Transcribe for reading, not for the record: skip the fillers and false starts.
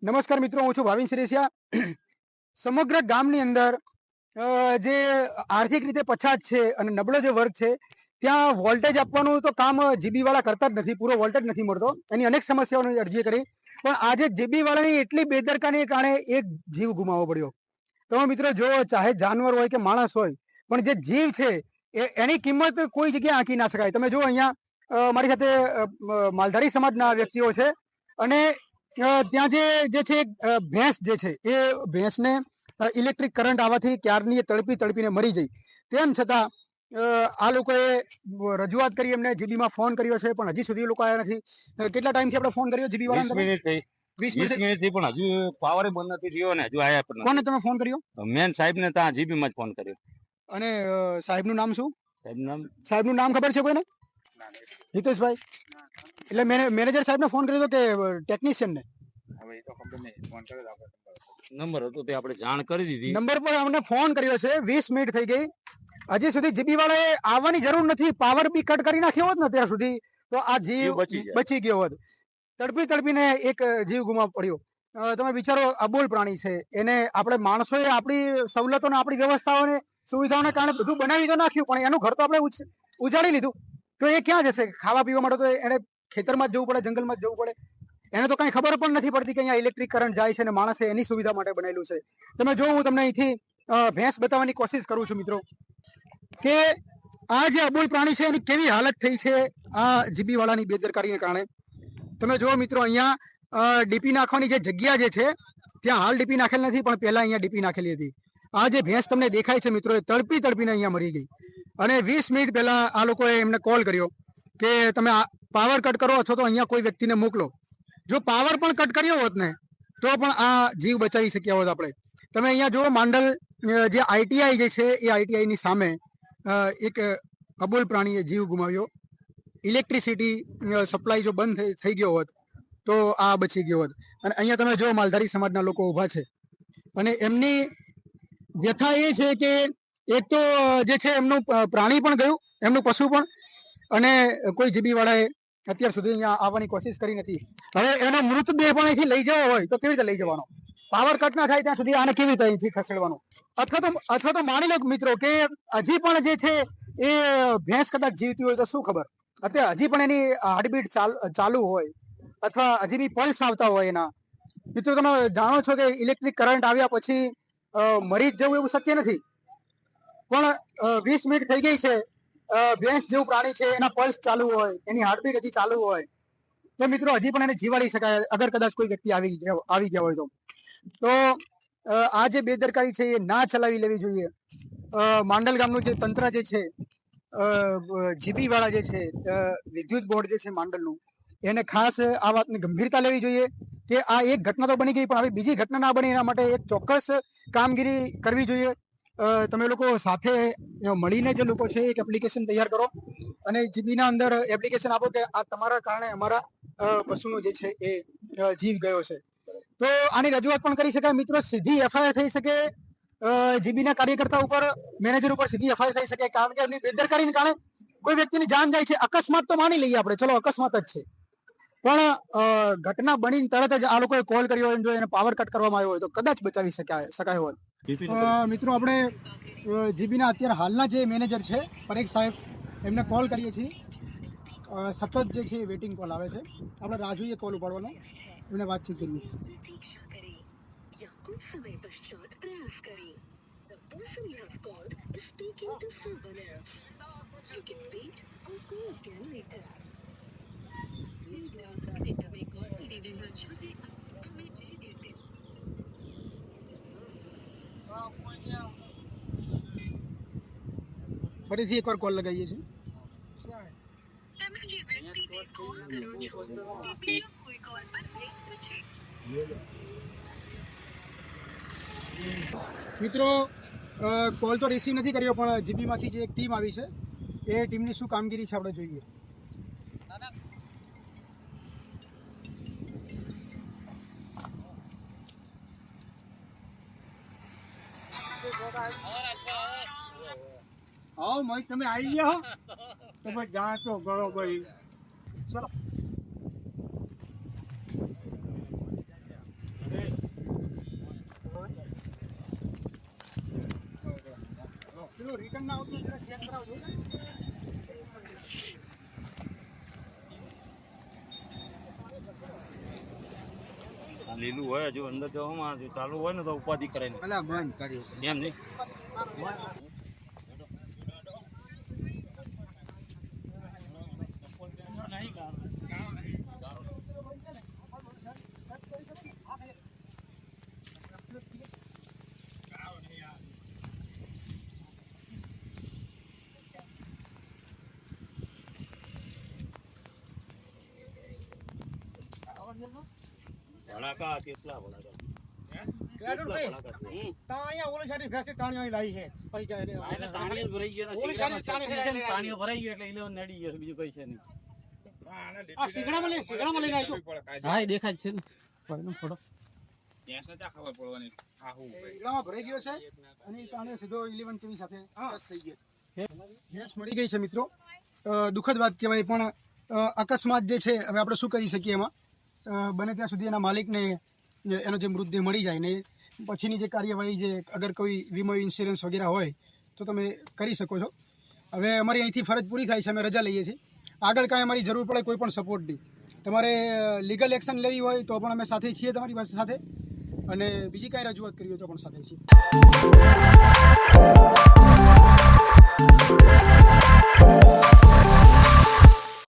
નમસ્કાર મિત્રો, હું છું ભાવિન સિરેસિયા. સમગ્ર ગામની અંદર જે આર્થિક રીતે પછાત છે અને નબળો જે વર્ગ છે ત્યાં વોલ્ટેજ આપવાનું તો કામ જીબી વાળા કરતા જ નથી. પૂરો વોલ્ટેજ નથી મળતો. એની અનેક સમસ્યાઓની અરજી કરી, પણ આજે જીબી વાળાની એટલી બેદરકારીને કારણે એક જીવ ગુમાવવો પડ્યો. તો મિત્રો, જો ચાહે જાનવર હોય કે માણસ હોય, પણ જે જીવ છે એની કિંમત કોઈ જગ્યાએ આંકી ના શકાય. તમે જો અહીંયા મારી સાથે માલધારી સમાજના વ્યક્તિઓ છે અને ત્યાં જે છે ભેંસ જે છે એ ભેંસને ઇલેક્ટ્રિક કરંટ આવવાથી ક્યારની તડપીને મરી જઈ. તેમ છતાં આ લોકોએ રજૂઆત કરી, એમને જીબીમાં ફોન કર્યો છે, પણ હજી સુધી લોકો આવ્યા નથી. કેટલા ટાઈમથી આપણે ફોન કર્યો જીબી વાળાને? 20 મિનિટ થઈ. 20 મિનિટ થી પણ હજુ પાવર બંધ નથી થયો ને હજુ આયા પણ કોને તમે ફોન કર્યો? મેન સાહેબ ને ત્યાં જીબી માં જ ફોન કર્યો. અને સાહેબનું નામ શું? સાહેબનું નામ ખબર છે કોઈને? હિતેશભાઈ. એટલે મેનેજર સાહેબને ફોન કર્યો કે ટેકનિશિયન ને? નંબર હતો તે આપણે જાણ કરી દીધી. નંબર પર અમને ફોન કર્યો છે. 20 મિનિટ થઈ ગઈ, હજી સુધી જીબી વાળાએ આવવાની જરૂર નથી. પાવર બી કટ કરી નાખ્યો હોત ને ત્યાં સુધી તો આ જીવ બચી ગયો હોત. તડપીને એક જીવ ગુમાવ પડ્યો. તમે વિચારો, અબોલ પ્રાણી છે, એને આપણે માણસોએ આપણી સવલતોને આપણી વ્યવસ્થાઓને સુવિધાઓને કારણે બધું બનાવી તો નાખ્યું, પણ એનું ઘર તો આપણે ઉજાડી લીધું. તો એ ક્યાં જશે? ખાવા પીવા માટે તો એને ખેતરમાં જ જવું પડે, જંગલમાં જ જવું પડે. એને તો કઈ ખબર પણ નથી પડતી કે અહીંયા ઇલેક્ટ્રિક કરંટ જાય છે અને માણસે એની સુવિધા માટે બનાવેલું છે. તમે જો, હું તમને અહીંથી ભેંસ બતાવવાની કોશિશ કરું છું મિત્રો, કે આ જે અબોલ પ્રાણી છે એની કેવી હાલત થઈ છે આ જીબી વાળાની બેદરકારીને કારણે. તમે જો મિત્રો, અહીંયા ડીપી નાખવાની જે જગ્યા જે છે ત્યાં હાલ ડીપી નાખેલ નથી, પણ પહેલા અહીંયા ડીપી નાખેલી હતી. આ જે ભેંસ તમને દેખાય છે મિત્રો, એ તડપીને અહીંયા મરી ગઈ. અને 20 મિનિટ પહેલા આ લોકોએ એમને કોલ કર્યો કે તમે પાવર કટ કરો અથવા તો અહીંયા કોઈ વ્યક્તિને મોકલો. જો પાવર પણ કટ કર્યો હોત ને તો પણ આ જીવ બચાવી શક્યા હોત આપણે. તમે અહીંયા જુઓ, માંડલ જે આઈટીઆઈ જે છે એ આઈટીઆઈની સામે એક અબોલ પ્રાણીએ જીવ ગુમાવ્યો. ઇલેક્ટ્રિસિટી સપ્લાય જો બંધ થઈ ગયો હોત તો આ બચી ગયો હોત. અને અહીંયા તમે જો, માલધારી સમાજના લોકો ઊભા છે અને એમની વ્યથા એ છે કે એક તો જે છે એમનું પ્રાણી પણ ગયું, એમનું પશુ પણ, અને કોઈ જીબી વાળાએ અત્યાર સુધી અહીંયા આવવાની કોશિશ કરી નથી. હવે એનો મૃતદેહ પણ અહીંથી લઈ જવો હોય તો કેવી રીતે લઈ જવાનો? પાવર કટ ના થાય ત્યાં સુધી આને કેવી રીતે અહીંથી ખસેડવાનો? અથવા તો માની લો મિત્રો કે હજી પણ જે છે એ ભેંસ કદાચ જીવતી હોય તો શું ખબર, અત્યારે હજી પણ એની હાર્ટબીટ ચાલુ હોય અથવા હજી બી પલ્સ આવતા હોય એના. મિત્રો, તમે જાણો છો કે ઇલેક્ટ્રિક કરંટ આવ્યા પછી મરી જ જવું એવું શક્ય નથી. પણ 20 મિનિટ થઈ ગઈ છે, ભેંસ જેવું પ્રાણી છે, એના પલ્સ ચાલુ હોય, એની હાર્ટબીટ હજી ચાલુ હોય, તો મિત્રો હજી પણ એને જીવાડી શકાય અગર કદાચ કોઈ વ્યક્તિ આવી ગયા હોય તો આ જે બેદરકારી છે એ ના ચલાવી લેવી જોઈએ. માંડલ ગામનું જે તંત્ર જે છે, જીબી વાળા જે છે, વિદ્યુત બોર્ડ જે છે માંડલનું, એને ખાસ આ વાતની ગંભીરતા લેવી જોઈએ કે આ એક ઘટના તો બની ગઈ, પણ આવી બીજી ઘટના ના બને એના માટે એક ચોક્કસ કામગીરી કરવી જોઈએ. તમે લોકો સાથે મળીને જે લોકો છે એક એપ્લિકેશન તૈયાર કરો અને જીબીના અંદર એપ્લિકેશન આપો કે આ તમારા કારણે અમારા પશુનો જે છે એ જીવ ગયો છે. તો આની રજૂઆત પણ કરી શકાય મિત્રો. સીધી એફઆઈઆર થઈ શકે જીબીના કાર્યકર્તા ઉપર, મેનેજર ઉપર સીધી એફઆઈઆર થઈ શકે, કારણ કે એમની બેદરકારીને કારણે કોઈ વ્યક્તિની જાન જાય છે. અકસ્માત તો માની લઈએ આપણે, ચલો અકસ્માત જ છે, પણ ઘટના બની તરત જ આ લોકોએ કોલ કર્યો હોય, જો એને પાવર કટ કરવામાં આવ્યો હોય તો કદાચ બચાવી શકાય હોત. મિત્રો, આપણે જીબીના અત્યારે હાલના જે મેનેજર છે પરેખ સાહેબ, એમને કોલ કરીએ છીએ. સતત જે છે વેટિંગ કોલ આવે છે. આપણે રાહ જોઈએ કોલ ઉપાડવાનો, એમને વાતચીત કરીએ. ફરીથી એકવાર કોલ લગાવીએ છીએ. મિત્રો, કોલ તો રિસીવ નથી કર્યો, પણ જીબીમાંથી જે એક ટીમ આવી છે એ ટીમની શું કામગીરી છે આપણે જોઈએ. હા મહેશ, તમે આવી ગયા હો તો ભાઈ જાતો કરો ભાઈ. ચલો. પેલું રિટર્ન ના આવતું ચેક કરાવજો. આ લીલું હોય જો અંદર જવામાં જો ચાલુ હોય ને તો ઉપાધિ કરાય ને અલા બંધ કર્યું એમ નહીં ભડાકા કેટલા ભડાકા તાણિયા ઓલી સાઈડ ભેંસે તાણિયા અહીં લાવી છે પૈસા એટલે તાણીઓ ભરાઈ ગયો ઓલી સાઈડ તાણીઓ ભરાઈ ગયો એટલે ઈ લેવા નડી ગયો બીજું કઈ છે નહીં આ સિગડામાં લઈને આવજો. હા દેખાય છે ને ફોટો હીરામાં ભરાઈ ગયો છે અને એ તાણે સીધો 11 કેવી સાથે ટચ થઈ ગયો. ભેંસ મળી ગઈ છે મિત્રો. દુઃખદ વાત કહેવાય પણ અકસ્માત જે છે હવે આપણે શું કરી શકીએ એમાં. બને ત્યાં સુધી એના માલિકને એનો જે મૃતદેહ મળી જાય ને પછીની જે કાર્યવાહી જે અગર કોઈ વીમો ઇન્સ્યોરન્સ વગેરે હોય તો તમે કરી શકો છો. હવે અમારી અહીંથી ફરજ પૂરી થાય છે, અમે રજા લઈએ છીએ. આગળ કાંઈ અમારી જરૂર પડે કોઈ પણ સપોર્ટની તમારે લીગલ એક્શન લેવી હોય તો પણ અમે સાથે છીએ તમારી પાસે સાથે, અને બીજી કાંઈ રજૂઆત કરવી હોય તો પણ સાથે છીએ.